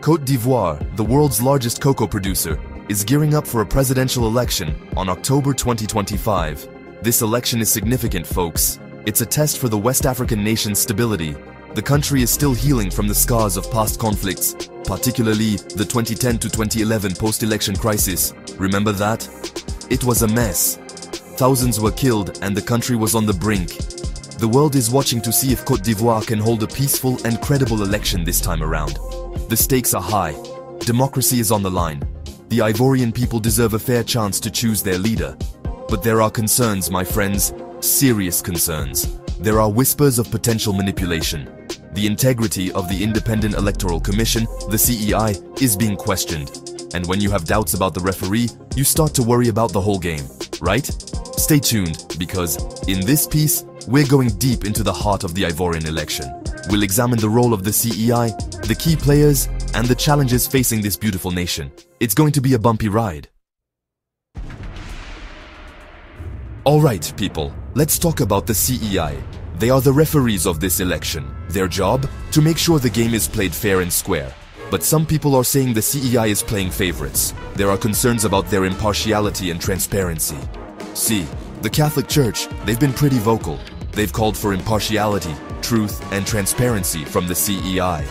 Côte d'Ivoire, the world's largest cocoa producer, is gearing up for a presidential election on October 2025. This election is significant, folks. It's a test for the West African nation's stability. The country is still healing from the scars of past conflicts, particularly the 2010 to 2011 post-election crisis. Remember that? It was a mess. Thousands were killed and the country was on the brink. The world is watching to see if Côte d'Ivoire can hold a peaceful and credible election this time around. The stakes are high. Democracy is on the line. The Ivorian people deserve a fair chance to choose their leader. But there are concerns, my friends, serious concerns. There are whispers of potential manipulation. The integrity of the Independent Electoral Commission, the CEI, is being questioned. And when you have doubts about the referee, you start to worry about the whole game, right? Stay tuned, because in this piece, we're going deep into the heart of the Ivorian election. We'll examine the role of the CEI, the key players, and the challenges facing this beautiful nation. It's going to be a bumpy ride. Alright, people, let's talk about the CEI. They are the referees of this election. Their job? To make sure the game is played fair and square. But some people are saying the CEI is playing favorites. There are concerns about their impartiality and transparency. See, the Catholic Church, they've been pretty vocal. They've called for impartiality, truth, and transparency from the CEI.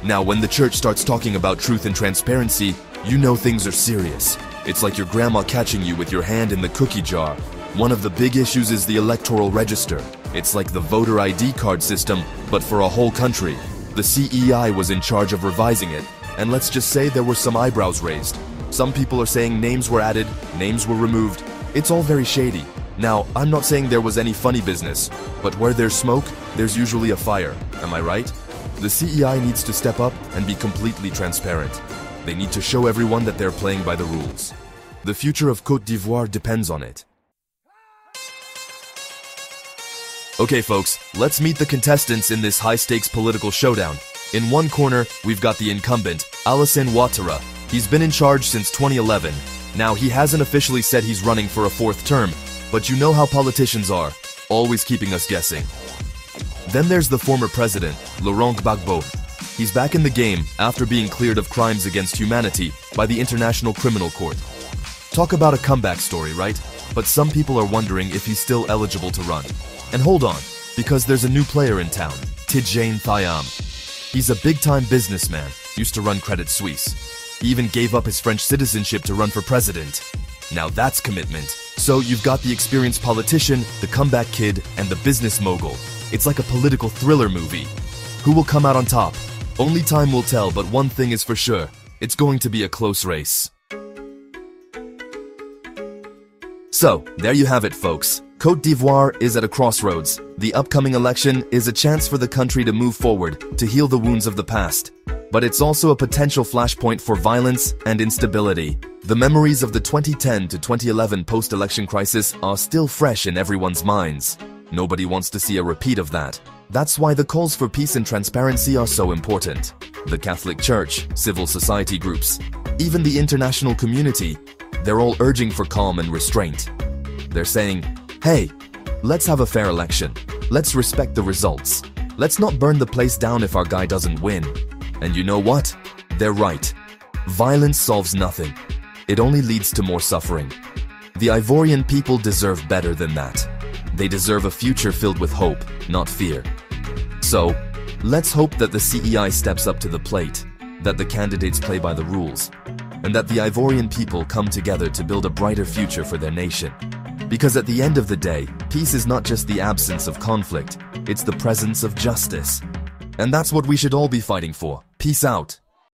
Now, when the church starts talking about truth and transparency, you know things are serious. It's like your grandma catching you with your hand in the cookie jar. One of the big issues is the electoral register. It's like the voter ID card system, but for a whole country. The CEI was in charge of revising it, and let's just say there were some eyebrows raised. Some people are saying names were added, names were removed. It's all very shady. Now, I'm not saying there was any funny business, but where there's smoke, there's usually a fire. Am I right? The CEI needs to step up and be completely transparent. They need to show everyone that they're playing by the rules. The future of Côte d'Ivoire depends on it. Okay folks, let's meet the contestants in this high-stakes political showdown. In one corner, we've got the incumbent, Alassane Ouattara. He's been in charge since 2011. Now, he hasn't officially said he's running for a fourth term, but you know how politicians are, always keeping us guessing. Then there's the former president, Laurent Gbagbo. He's back in the game after being cleared of crimes against humanity by the International Criminal Court. Talk about a comeback story, right? But some people are wondering if he's still eligible to run. And hold on, because there's a new player in town, Tidjane Thiam. He's a big-time businessman, used to run Credit Suisse. He even gave up his French citizenship to run for president. Now that's commitment. So you've got the experienced politician, the comeback kid, and the business mogul. It's like a political thriller movie. Who will come out on top? Only time will tell, but one thing is for sure. It's going to be a close race. So, there you have it, folks. Côte d'Ivoire is at a crossroads. The upcoming election is a chance for the country to move forward, to heal the wounds of the past. But it's also a potential flashpoint for violence and instability. The memories of the 2010 to 2011 post-election crisis are still fresh in everyone's minds. Nobody wants to see a repeat of that. That's why the calls for peace and transparency are so important. The Catholic Church, civil society groups, even the international community, they're all urging for calm and restraint. They're saying, hey, let's have a fair election. Let's respect the results. Let's not burn the place down if our guy doesn't win. And you know what? They're right. Violence solves nothing. It only leads to more suffering. The Ivorian people deserve better than that. They deserve a future filled with hope, not fear. So, let's hope that the CEI steps up to the plate, that the candidates play by the rules, and that the Ivorian people come together to build a brighter future for their nation. Because at the end of the day, peace is not just the absence of conflict, it's the presence of justice. And that's what we should all be fighting for. Peace out.